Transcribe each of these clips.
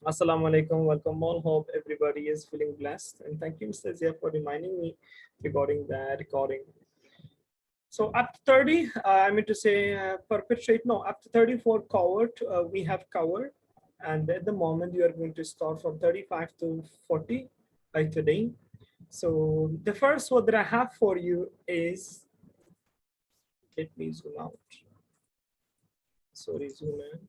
Assalamu alaikum, welcome all. Hope everybody is feeling blessed. And thank you, Mr. Zia, for reminding me regarding the recording. So up to 30, I mean to say perpetrate, no, up to 34 covered, we have covered. And at the moment, you are going to start from 35 to 40 by today. So the first one that I have for you is, let me zoom out. Sorry, zoom in.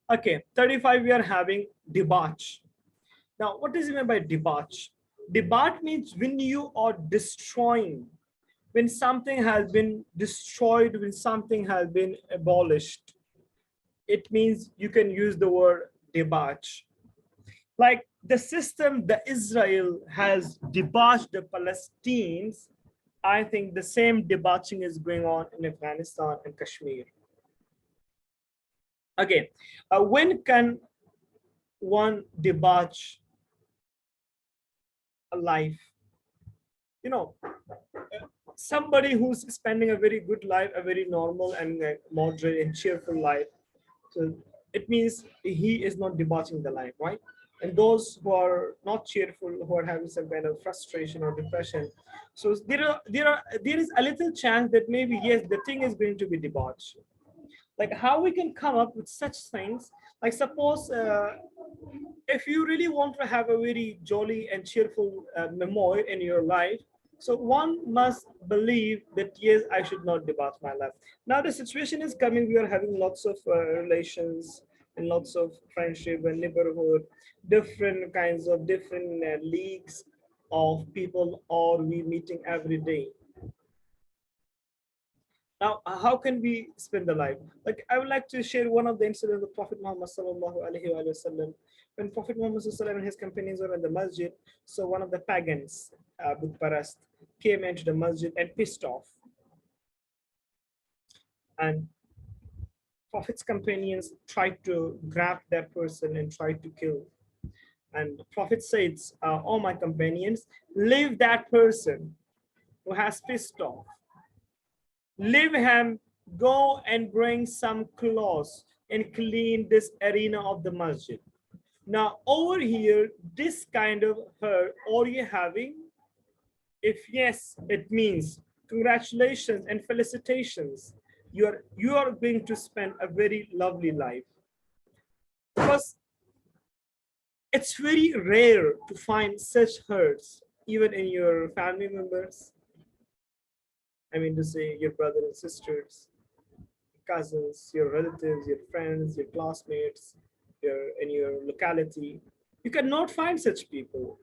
Okay, 35, we are having debauch. Now, what is meant by debauch? Debauch means when you are destroying, when something has been destroyed, when something has been abolished. It means you can use the word debauch. Like the system that Israel has debauched the Palestinians, I think the same debauching is going on in Afghanistan and Kashmir. Again, when can one debauch a life? You know, somebody who's spending a very good life, a very normal and moderate and cheerful life. So it means he is not debauching the life, right? And those who are not cheerful, who are having some kind of frustration or depression, so there is a little chance that maybe yes, the thing is going to be debauched. Like how we can come up with such things? Like suppose if you really want to have a very jolly and cheerful memoir in your life, so one must believe that yes, I should not debauch my life. Now the situation is coming, we are having lots of relations and lots of friendship and neighborhood, different kinds of different leagues of people are we meeting every day. Now, how can we spend the life? Like, I would like to share one of the incidents of Prophet Muhammad sallallahu alaihi wasallam. When Prophet Muhammad sallallahu and his companions were in the masjid, so one of the pagans, Parast, came into the masjid and pissed off. And Prophet's companions tried to grab that person and tried to kill. And the Prophet says, "Oh my companions, leave that person who has pissed off. Leave him, go and bring some cloths and clean this arena of the masjid." Now, over here, this kind of hurt, are you having? If yes, it means congratulations and felicitations. You are going to spend a very lovely life. Because it's very rare to find such hurts, even in your family members. I mean to say your brothers and sisters, cousins, your relatives, your friends, your classmates, in your locality. You cannot find such people.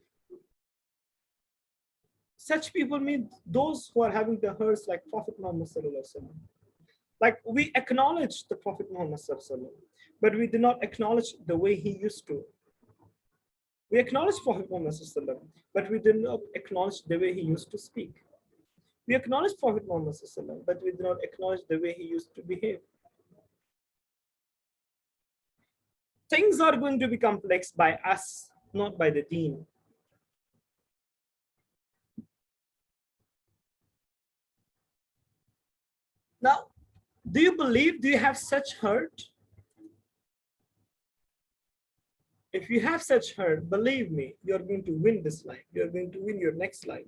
Such people mean those who are having the hurts like Prophet Muhammad Sallallahu Alaihi Wasallam. Like we acknowledge the Prophet Muhammad Sallallahu Alaihi Wasallam, but we do not acknowledge the way he used to. We acknowledge Prophet Muhammad Sallallahu Alaihi Wasallam, but we do not acknowledge the way he used to speak. We acknowledge Prophet Muhammad Sallallahu Alaihi Wasallam, but we do not acknowledge the way he used to behave. Things are going to be complex by us, not by the deen. Now, do you have such hurt? If you have such hurt, believe me, you're going to win this life. You're going to win your next life.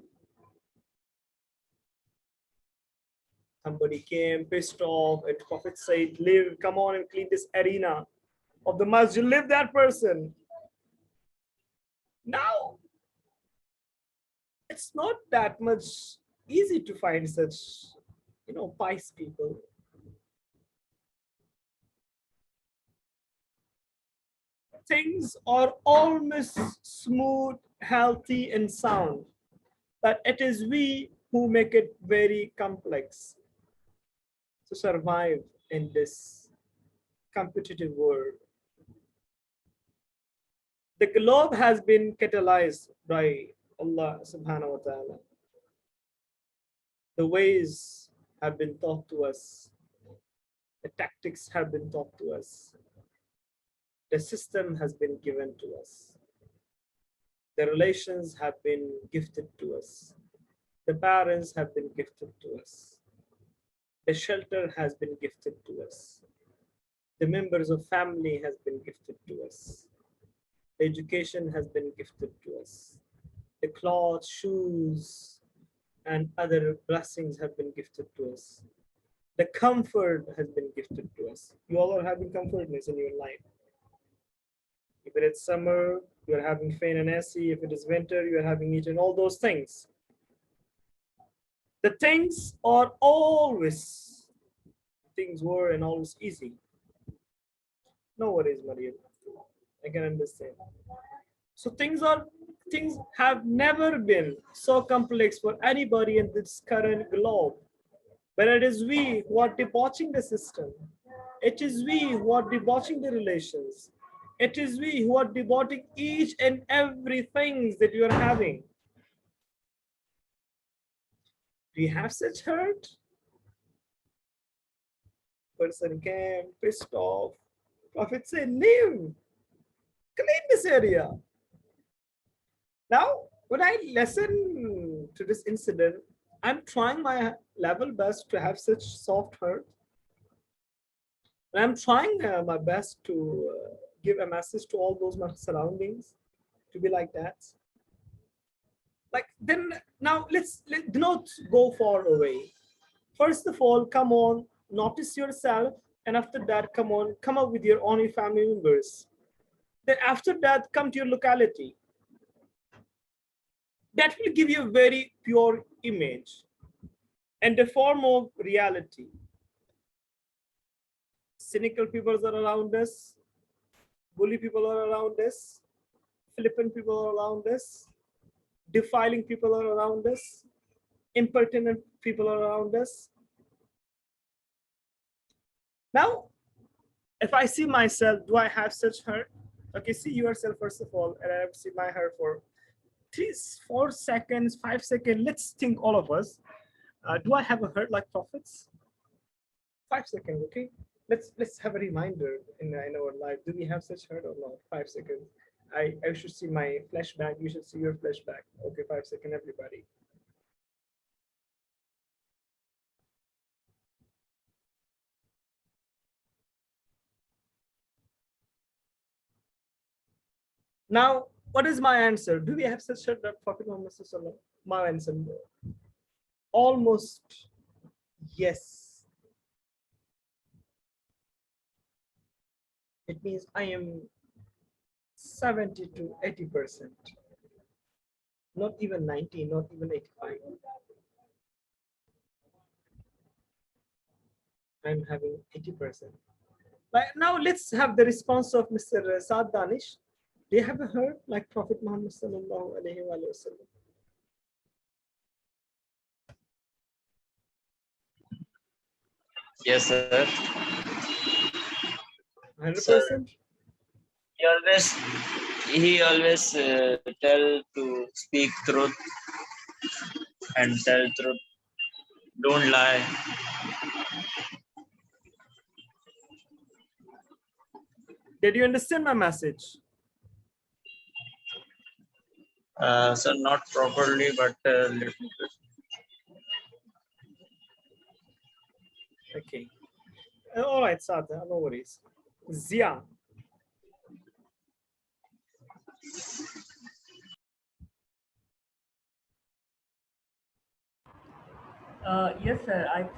Somebody came pissed off, and Prophet said, "Live, come on and clean this arena of the masjid. Live that person." Now, it's not that much easy to find such, pious people. Things are almost smooth, healthy, and sound, but it is we who make it very complex to survive in this competitive world. The globe has been catalyzed by Allah subhanahu wa ta'ala. The ways have been taught to us. The tactics have been taught to us. The system has been given to us. The relations have been gifted to us. The parents have been gifted to us. The shelter has been gifted to us. The members of family has been gifted to us. The education has been gifted to us. The clothes, shoes, and other blessings have been gifted to us. The comfort has been gifted to us. You all are having comfortness in your life. If it is summer, you are having fan and AC. If it is winter, you are having heat and all those things. The things are always, things were and always easy. No worries, Maria. I can understand. So things have never been so complex for anybody in this current globe. But it is we who are debauching the system. It is we who are debauching the relations. It is we who are debauching each and everything that you are having. Do you have such hurt? Person came, pissed off. Prophet said, leave, clean this area. Now, when I listen to this incident, I'm trying my level best to have such soft heart. And I'm trying my best to give a message to all those my surroundings to be like that. Like then now let's do not go far away. First of all, come on, notice yourself, and after that, come up with your own family members. Then after that, come to your locality. That will give you a very pure image and a form of reality. Cynical people are around us, bully people are around us, flippant people are around us, defiling people are around us, impertinent people are around us. Now, if I see myself, do I have such hurt? Okay, see yourself first of all, and I have seen my hurt for 3, 4 seconds, 5 seconds. Let's think all of us. Do I have a hurt like prophets? 5 seconds, okay? Let's have a reminder in our life. Do we have such hurt or not? 5 seconds. I should see my flashback. You should see your flashback. Okay, 5 seconds, everybody. Now, what is my answer? Do we have such hurt that Prophet Muhammad Sallallahu? My answer, almost yes. It means I am 70 to 80%. Not even 90, not even 85. I'm having 80%. But now let's have the response of Mr. Saad Danish. Do you have a heard like Prophet Muhammad Sallallahu Alaihi Wasallam? Yes, sir. 100%? Sir, he always tell to speak truth and tell truth. Don't lie. Did you understand my message? Sir, not properly, but little bit. Okay. All right, Saad, no worries. Zia. Yes, sir. I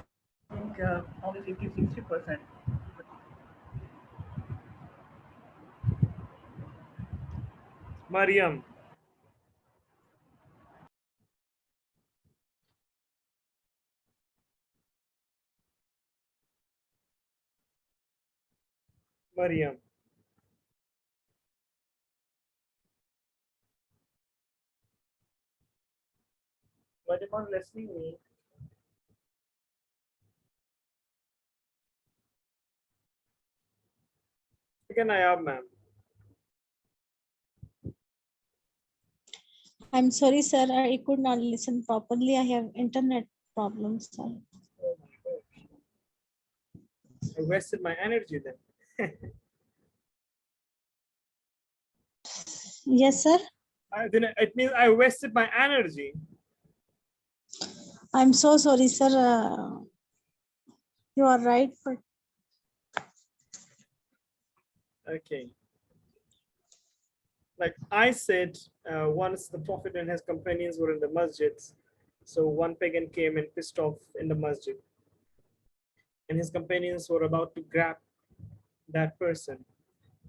think only 50-60%. Mariam. Mariam. But if I'm listening me, again I am, ma'am. I'm sorry, sir. I could not listen properly. I have internet problems, sir. Oh my gosh. I wasted my energy then. Yes, sir. Then it means I wasted my energy. I'm so sorry, sir. You are right, but Okay. Like I said, once the Prophet and his companions were in the masjid, so one pagan came and pissed off in the masjid, and his companions were about to grab that person.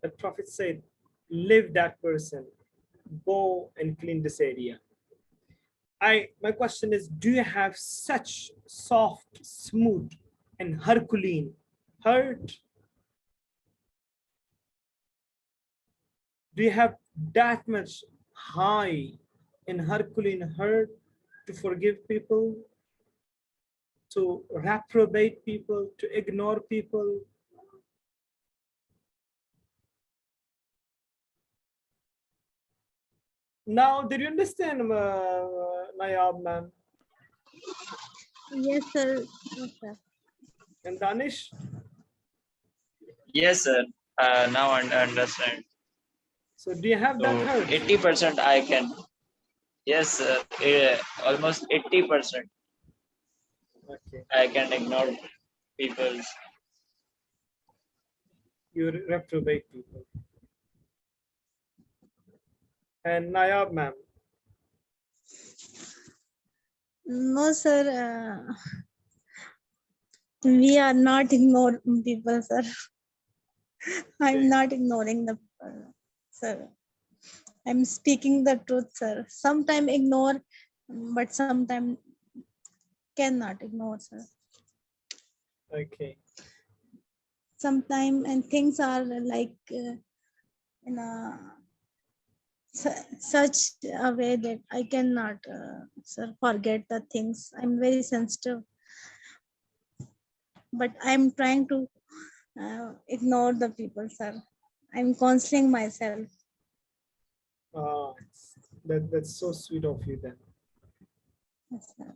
The Prophet said, leave that person, go and clean this area. My question is, do you have such soft, smooth, and Herculean heart? Do you have that much high and Herculean heart to forgive people, to reprobate people, to ignore people? Now, did you understand, Nayab, ma'am? yes, sir. Yes, sir. And Danish? Yes, sir. Now I understand. So do you have that So hurt? 80% I can. Yes, sir. Almost 80% Okay. I can ignore people's. You reprobate people. And Nayab, ma'am? No, sir. We are not ignoring people, sir. I'm not ignoring the people, sir. I'm speaking the truth, sir. Sometimes ignore, but sometimes cannot ignore, sir. Okay. Sometimes and things are like in a such a way that I cannot, sir, forget the things. I'm very sensitive, but I'm trying to ignore the people, sir. I'm counseling myself. Uh, that's so sweet of you then. Yes, sir.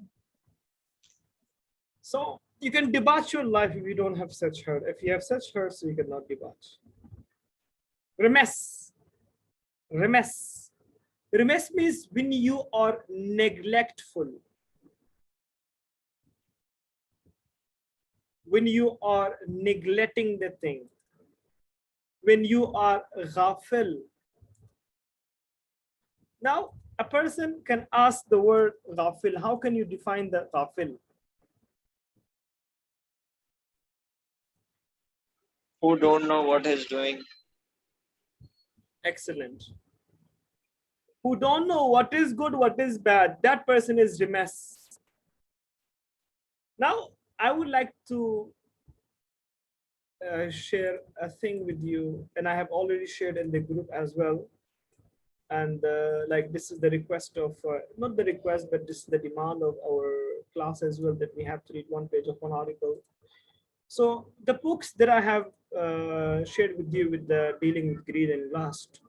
So you can debauch your life if you don't have such hurt. If you have such hurt, so you cannot debauch. Remiss. Remiss. Remiss means when you are neglectful. When you are neglecting the thing. When you are ghafil. Now, a person can ask the word ghafil. How can you define the ghafil? Who don't know what he's doing. Excellent. Who don't know what is good, what is bad, that person is remiss. Now, I would like to share a thing with you, and I have already shared in the group as well. And like this is the request of, not the request, but this is the demand of our class as well, that we have to read one page of one article. So the books that I have shared with you with the dealing with greed and lust.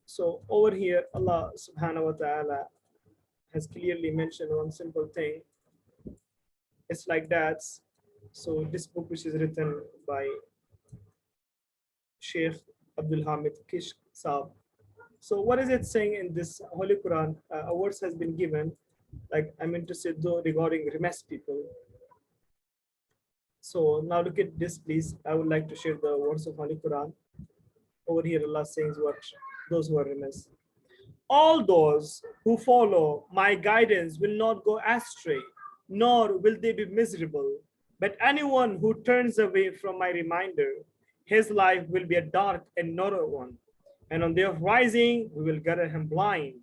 So over here, Allah subhanahu wa ta'ala has clearly mentioned one simple thing. It's like that. So this book, which is written by Sheikh Abdul Hamid Kishk Saab. So what is it saying in this Holy Quran? A verse has been given, like I meant to say though, regarding remiss people. So now look at this, please. I would like to share the words of Holy Quran. Over here, Allah says what those who are remiss. All those who follow my guidance will not go astray, nor will they be miserable. But anyone who turns away from my reminder, his life will be a dark and narrow one. And on their rising, we will gather him blind.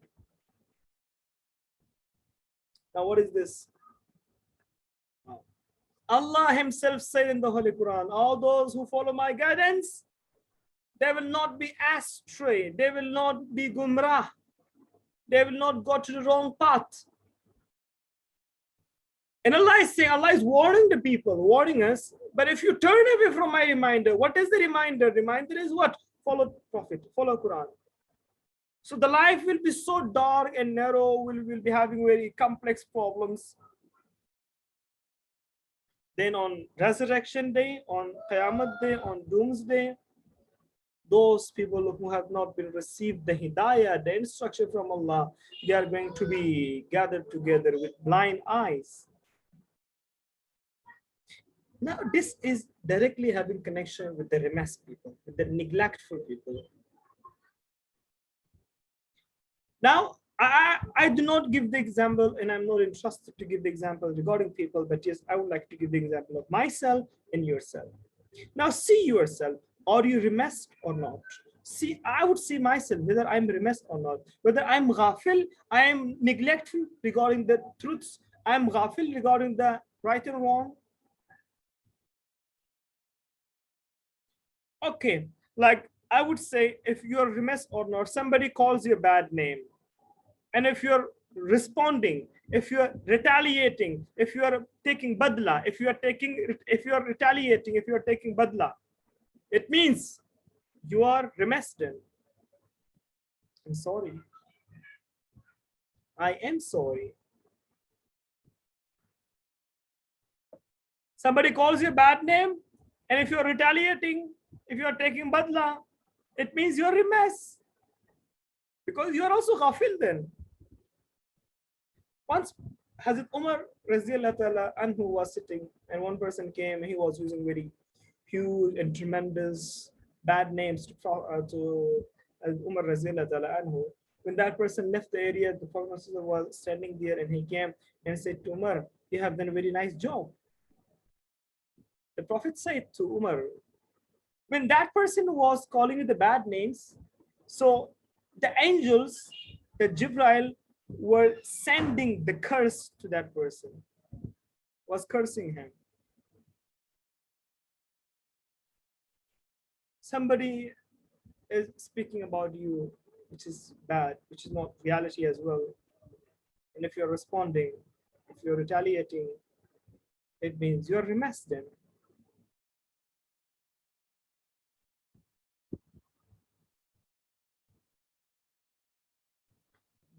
Now, what is this? Allah Himself said in the Holy Quran, all those who follow my guidance, they will not be astray, they will not be gumrah, they will not go to the wrong path. And Allah is saying, Allah is warning the people, warning us. But if you turn away from my reminder, what is the reminder? Reminder is what? Follow Prophet, follow Quran. So the life will be so dark and narrow, we'll be having very complex problems. Then on resurrection day, on Qiyamah day, on doomsday, those people who have not been received the hidayah, the instruction from Allah, they are going to be gathered together with blind eyes. Now, this is directly having connection with the remiss people, with the neglectful people. Now, I do not give the example, and I'm not interested to give the example regarding people, but yes, I would like to give the example of myself and yourself. Now, see yourself. Are you remiss or not? See, I would see myself whether I'm remiss or not, whether I'm ghafil, I am neglectful regarding the truths, I'm ghafil regarding the right and wrong. Okay, like I would say, if you're remiss or not, somebody calls you a bad name, and if you're responding, if you're retaliating, if you are taking badla, if you are retaliating, if you are taking badla, it means you are remiss then. I'm sorry. I am sorry. Somebody calls you a bad name, and if you're retaliating, if you're taking badla, it means you're remiss, because you're also ghafil then. Once Hazrat Umar anhu was sitting, and one person came, he was using very huge and tremendous bad names to Umar anhu. When that person left the area, the Prophet was standing there, and he came and said to Umar, "You have done a very nice job." The Prophet said to Umar, when that person was calling you the bad names, so the angels, the Jibril, were sending the curse to that person, was cursing him. Somebody is speaking about you, which is bad, which is not reality as well. And if you're responding, if you're retaliating, it means you're remiss then.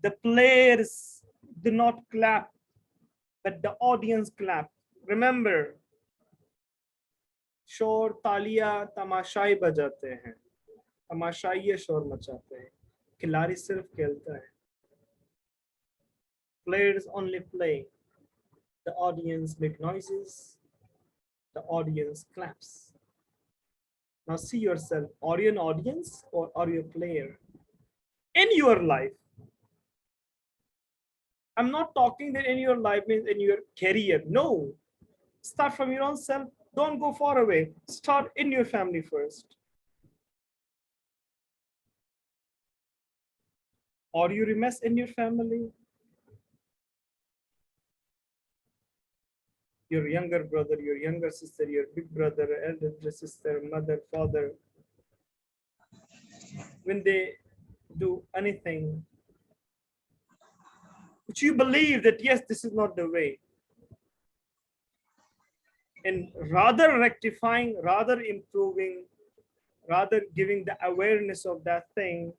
The players do not clap, but the audience clap. Remember, शोर तालियां तमाशाई बजाते हैं, तमाशाई शोर मचाते हैं, खिलाड़ी सिर्फ खेलता है. Players only play. The audience make noises. The audience claps. Now see yourself. Are you an audience or are you a player in your life? I'm not talking that in your life means in your career. No. Start from your own self. Don't go far away. Start in your family first. Are you remiss in your family? Your younger brother, your younger sister, your big brother, elder sister, mother, father, when they do anything which you believe that yes, this is not the way, and rather rectifying, rather improving, rather giving the awareness of that thing,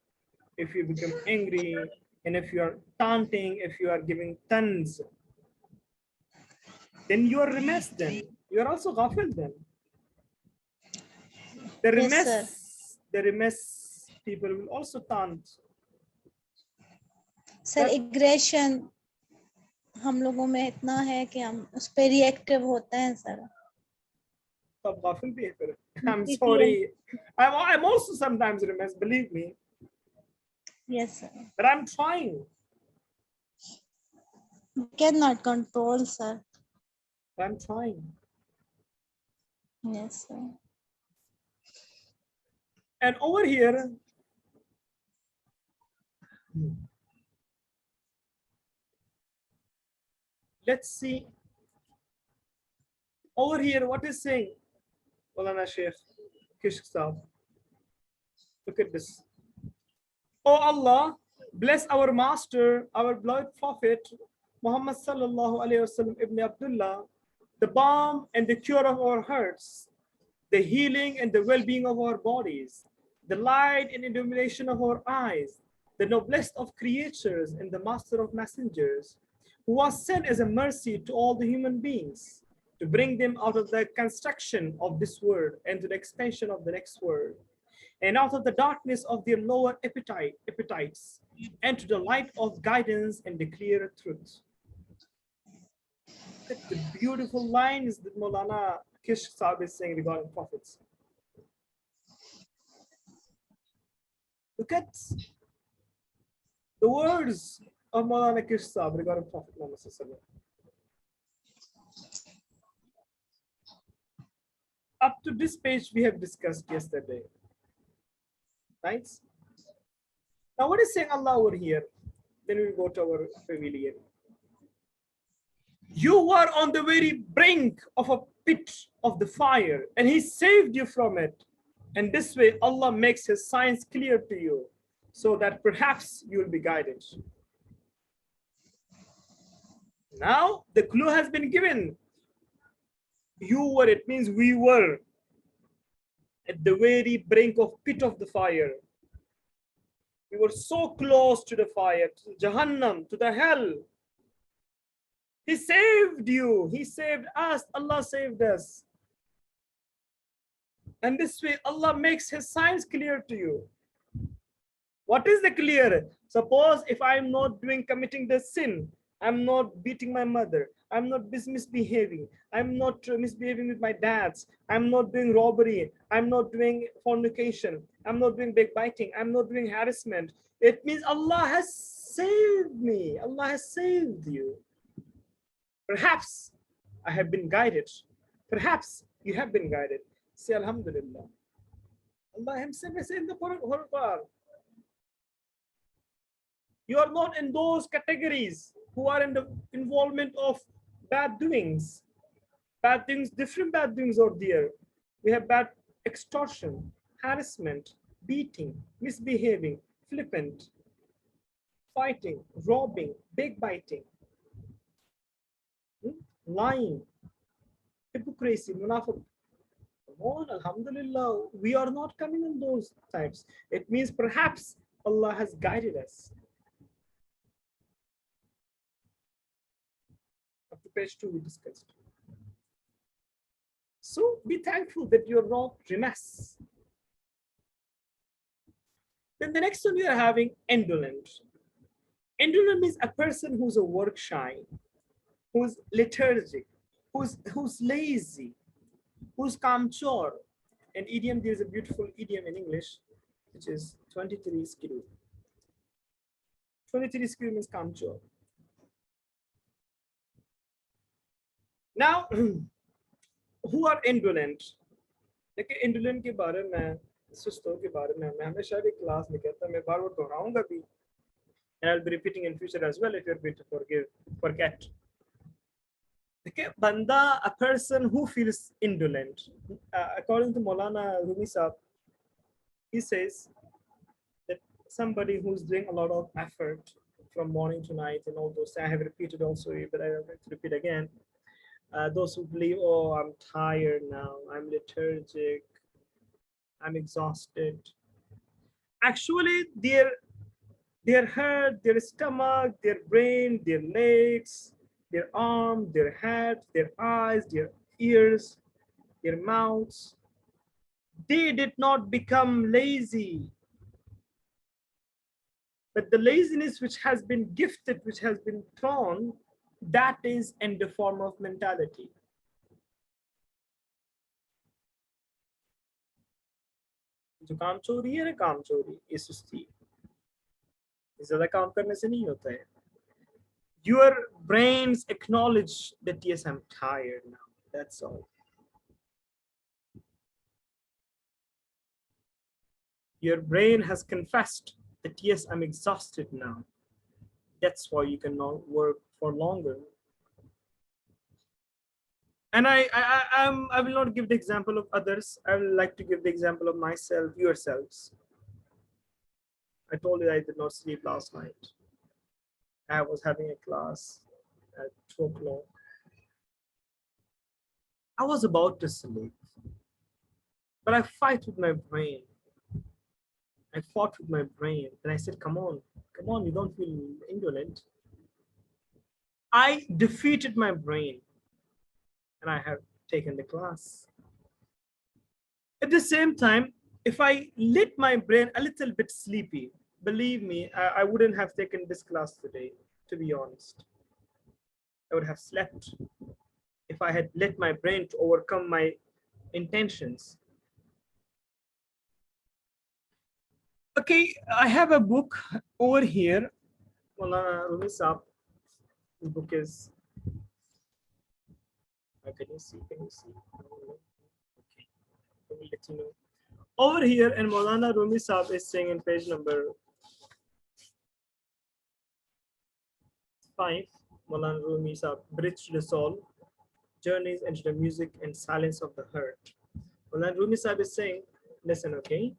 if you become angry, and if you are taunting, if you are giving tons, then you are remiss then. You are also ghafil then. The remiss, Yes, the remiss people will also taunt. Sir aggression हम लोगों में इतना है कि हम उस पे reactive होते हैं सर. तब ghafil भी है फिर. I'm sorry. I'm also sometimes remiss, believe me. Yes, sir. But I'm trying. We cannot control, sir. I'm trying. Yes, sir. And over here, let's see. Over here, what is saying? Maulana Sheikh Kishk Sahib. Look at this. Oh Allah, bless our master, our beloved prophet, Muhammad sallallahu alayhi wasallam ibn Abdullah, the balm and the cure of our hearts, the healing and the well-being of our bodies, the light and illumination of our eyes, the noblest of creatures and the master of messengers, who was sent as a mercy to all the human beings, to bring them out of the construction of this world and to the expansion of the next world, and out of the darkness of their lower appetites, and to the light of guidance and the clear truth. Look at the beautiful lines that Maulana Kish Saab is saying regarding prophets. Look at the words of Maulana Kish Saab regarding Prophet Muhammad Sallallahu Alaihi Wasallam. Up to this page we have discussed yesterday. Right? Now what is saying Allah over here? Then we go to our pavilion. You were on the very brink of a pit of the fire, and He saved you from it. And this way, Allah makes His signs clear to you, so that perhaps you will be guided. Now, the clue has been given. You were, it means we were, at the very brink of pit of the fire. We were so close to the fire, to Jahannam, to the hell. He saved you. He saved us. Allah saved us. And this way, Allah makes His signs clear to you. What is the clear? Suppose if I'm not committing the sin, I'm not beating my mother, I'm not misbehaving, I'm not misbehaving with my dads, I'm not doing robbery, I'm not doing fornication, I'm not doing backbiting, I'm not doing harassment. It means Allah has saved me. Allah has saved you. Perhaps I have been guided. Perhaps you have been guided. Say Alhamdulillah. Allah Himself has said in the Quran, you are not in those categories who are in the involvement of bad doings. Bad things, different bad things are there. We have bad extortion, harassment, beating, misbehaving, flippant, fighting, robbing, backbiting, lying, hypocrisy, munafiq. Oh, Alhamdulillah, we are not coming in those types. It means perhaps Allah has guided us. Up to page 2 we discussed. So be thankful that you're not remiss. Then the next one we are having indolent. Indolent means a person who's a work shy, who's lethargic, who's lazy, who's kamchor. An idiom, there's a beautiful idiom in English, which is 23 skill. 23 skill means kamchor. Now, who are indolent? देखिए indolent के बारे में, सुस्तों के बारे में मैं हमेशा भी क्लास में कहता मैं बार-बार दोहराऊंगा भी, and I'll be repeating in future as well if you're going to forget. Okay, banda, a person who feels indolent. According to Maulana Remiss, he says that somebody who's doing a lot of effort from morning to night and all those. I have repeated also, but I will repeat again. Those who believe, oh, I'm tired now, I'm lethargic, I'm exhausted. Actually, their head, their stomach, their brain, their legs, their arm, their head, their eyes, their ears, their mouths, they did not become lazy. But the laziness which has been gifted, which has been thrown, that is in the form of mentality. जो काम चोरी है ना काम चोरी ये सुस्ती ज़्यादा काम करने से नहीं होता है. Your brains acknowledge that yes, I'm tired now. That's all. Your brain has confessed that yes, I'm exhausted now. That's why you cannot work for longer. And I will not give the example of others. I would like to give the example of myself, yourselves. I told you I did not sleep last night. I was having a class at 2 o'clock. I was about to sleep, but I fight with my brain. I fought with my brain and I said, come on, you don't feel indolent. I defeated my brain and I have taken the class. At the same time, if I let my brain a little bit sleepy, believe me, I wouldn't have taken this class today, to be honest. I would have slept if I had let my brain to overcome my intentions. Okay, I have a book over here. Maulana Rumi Saab. This book is. Can you see? Can you see? Okay, I will let you know. Over here, and Maulana Rumi Saab is saying in page number 5. Maulana Rumi Saab, Bridge to the Soul, Journeys into the Music and Silence of the Heart. Maulana Rumi Saab is saying, listen, okay.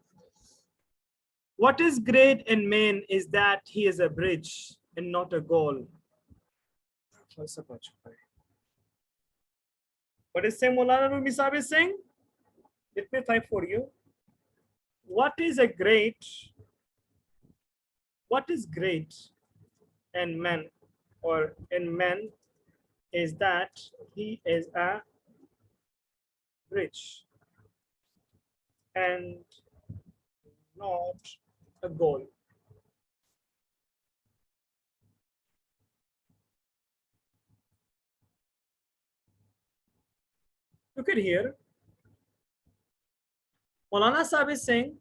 What is great in man is that he is a bridge and not a goal. What is saying Maulana Rumi Saab is saying? Let me type for you. What is great in man or in man is that he is a bridge and not a goal. Look at here. Maulana Sahib is saying,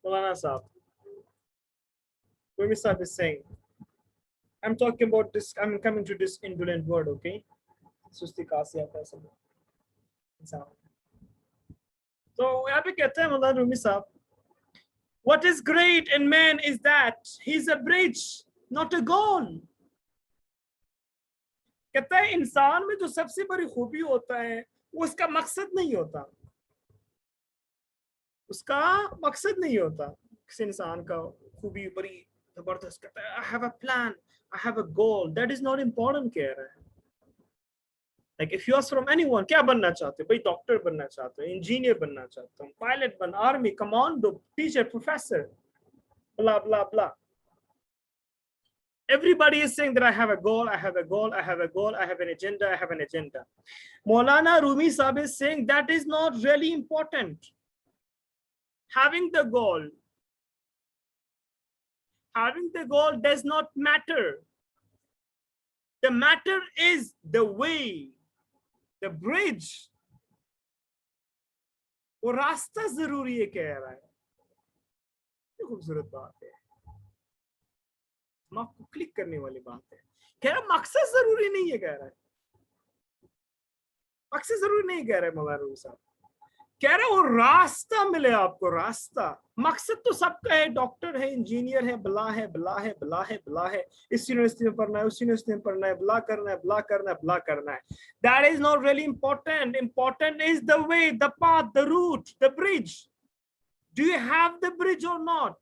Maulana Sahib, Rumi Sahib is saying, I'm talking about this, I'm coming to this indolent word, okay? Susti kasi aata hai sab. So, यहाँ पे कहते हैं Maulana Rumi Sahib, what is great in man is that he's a bridge, not a goal. कहता है इंसान में जो सबसे बड़ी खूबी होता है वो उसका मकसद नहीं होता, उसका मकसद नहीं होता. किसी इंसान का खूबी बड़ी जबरदस्त कहता है I have a plan, I have a goal, that is not important कह रहा है. Like if you ask from anyone, क्या बनना चाहते हो? भाई डॉक्टर बनना चाहते हो, इंजीनियर बनना चाहता हूँ, पायलट बन, army, commando, teacher, professor, blah blah blah. Everybody is saying that I have a goal, I have a goal, I have a goal, I have an agenda, I have an agenda. Maulana Rumi Sahib is saying that is not really important. Having the goal does not matter. The matter is the way, the bridge. वो रास्ता जरूरी है कह रहा है. ये खूबसूरत बात है, हम आपको क्लिक करने वाली बात है. कह रहा मकसद जरूरी नहीं है, कह रहा है मकसद जरूरी नहीं कह रहा है मौलाना रूमी साहब. कह रहे वो रास्ता मिले आपको, रास्ता. मकसद तो सबका है, डॉक्टर है, इंजीनियर है, बला है, बला है, बला है, बला है, इस यूनिवर्सिटी में पढ़ना है, उस यूनिवर्सिटी में पढ़ना है, बला करना है, बला करना है, बला करना है. That is not really important. Important is the way, the path, the route, the bridge. Do you have the bridge or not?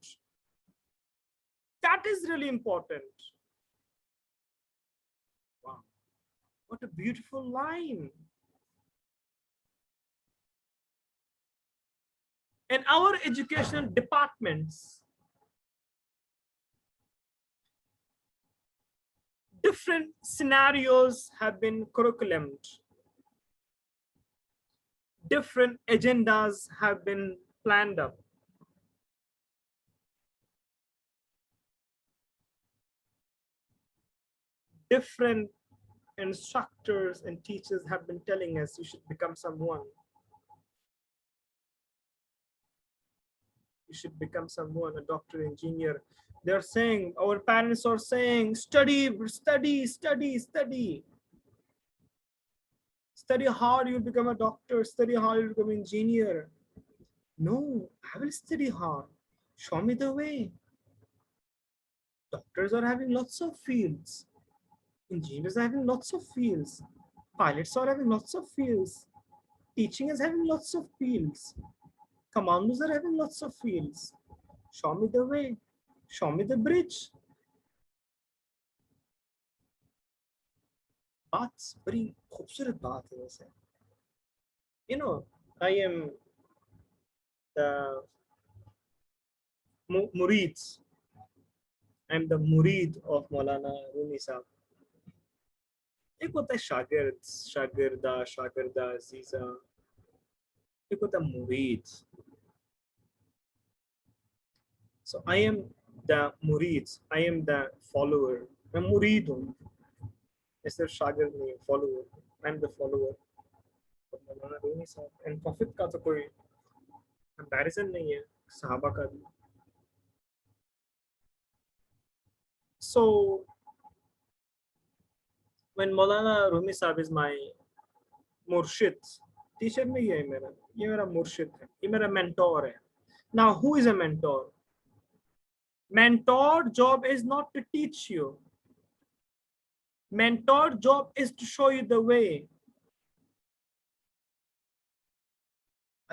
That is really important. Wow, what a beautiful line. In our educational departments, different scenarios have been curriculumed. Different agendas have been planned up. Different instructors and teachers have been telling us you should become someone. You should become someone, a doctor, engineer. They're saying, our parents are saying, study, study, study, study. Study hard, you'll become a doctor. Study hard, you'll become an engineer. No, I will study hard. Show me the way. Doctors are having lots of fields. Engineers are having lots of fields. Pilots are having lots of fields. Teaching is having lots of fields. Commandos are having lots of fields. Show me the way. Show me the bridge. बात बड़ी खूबसूरत बात है वैसे. You know, I am the murid. I am the murid of Maulana Rumi Sahib. एक होता है शागिर्द, शागिर्दा, शागिर्दा, अजीजा. एक होता है मुरीद. So I am the murids. I am the follower. मैं मुरीद हूँ. मैं सिर्फ शागिर्द नहीं, follower. I am the follower. मौलाना रूमी साहब and Prophet का तो कोई comparison नहीं है, सहाबा का भी. So when Maulana Rumi Sahib is my murshid, teacher नहीं है मेरा, ये मेरा murshid है, ये मेरा mentor है. Now who is a mentor? Mentor job is not to teach you. Mentor job is to show you the way.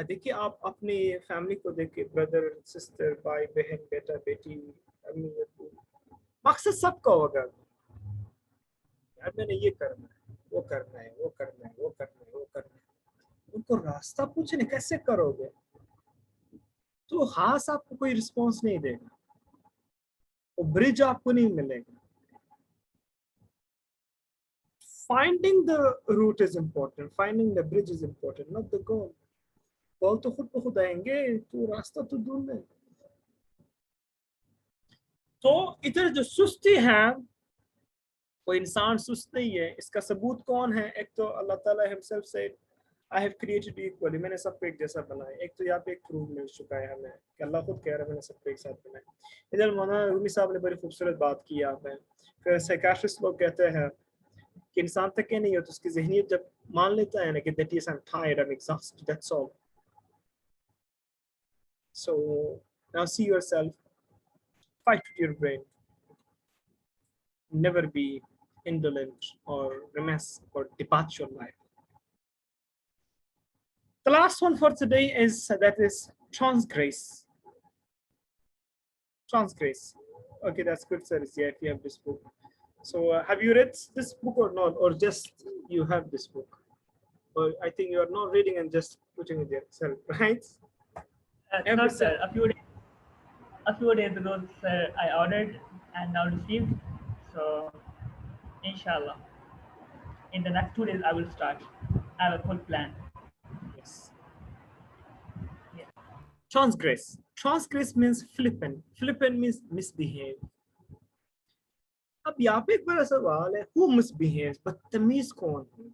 देखिए आप अपने फैमिली को देखिए, ब्रदर सिस्टर, भाई बहन, बेटा बेटी, अम्मी अब्बू, मकसद सबका होगा, यार मैंने ये करना है, वो करना है, वो करना है, वो करना है, वो करना है. उनको रास्ता पूछने कैसे करोगे, तो खास आपको कोई रिस्पॉन्स नहीं देगा, वो ब्रिज आपको नहीं मिलेगा. Finding the route is important, finding the bridge is important, not the goal. गोल तो खुद ब खुद आएंगे, तो रास्ता तो ढूंढना है. तो इधर जो सुस्ती है, वो इंसान सुस्त नहीं है. इसका सबूत कौन है? एक तो अल्लाह ताला himself said, I have created you equally. मैंने सबको एक जैसा बनाया. एक तो यहाँ पे एक प्रूफ मिल चुका है हमें कि अल्लाह खुद कह रहा है मैंने सबको एक साथ बनाया. इधर मौलाना रूमी साहब ने बड़ी खूबसूरत बात की यहाँ पे. फिर साइकियाट्रिस्ट लोग कहते हैं कि इंसान तक नहीं हो तो उसकी ज़हनियत जब मान लेता है ना कि that is I'm tired, I'm exhausted, that's all. So now see yourself, fight with your brain. Never be indolent or remiss or debauch your life. The last one for today is that is transgress. Transgress. Okay, that's good, sir. Yeah, if you have this book. So have you read this book or not, or just you have this book? Or I think you are not reading and just putting it yourself, right? No, sir. A few days ago, sir, I ordered and now received. So, inshallah, in the next 2 days, I will start. I have a full plan. Yes. Yeah. Transgress. Transgress means flippant. Flippant means misbehave. अब यहाँ पे एक बड़ा सवाल है, who misbehaves? बदतमीज कौन है?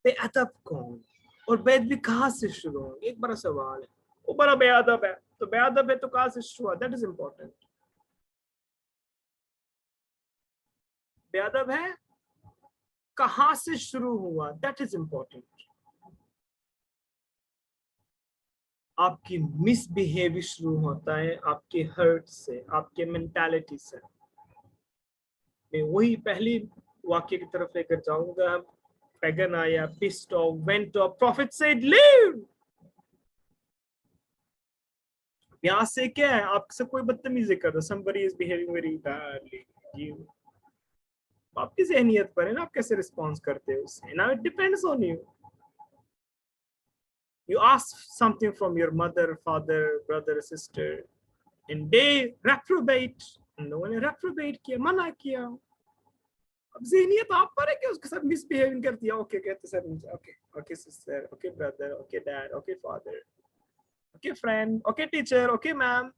बेअदब कौन? और बेअदबी कहाँ से शुरू होगी? एक बड़ा सवाल है. वो बड़ा बेअदब है, तो बेअदब है तो कहाँ से शुरू हुआ? That is important. बेअदब है, कहाँ से शुरू हुआ? That is important. आपकी मिसबिहेव शुरू होता है आपके हर्ट से, आपके मेंटालिटी से. मैं वही पहली वाक्य की तरफ लेकर जाऊंगा. पैगन आया, pissed off, went off, prophet said leave. यहाँ से क्या है? आपसे कोई बदतमीजी कर रहा, somebody is behaving very badly. आपकी ज़हनियत पर है ना, आप कैसे रिस्पॉन्स करते हो उससे. Now it depends on you. You ask something from your mother, father, brother, sister, and they reprobate. No one reprobate किया, मना किया. अब ज़हनियत आप पर है कि उसके साथ मिसबिहेविंग करती है. ओके कहते sir, okay okay sister, okay brother, okay dad, okay father, okay friend, okay teacher, okay ma'am.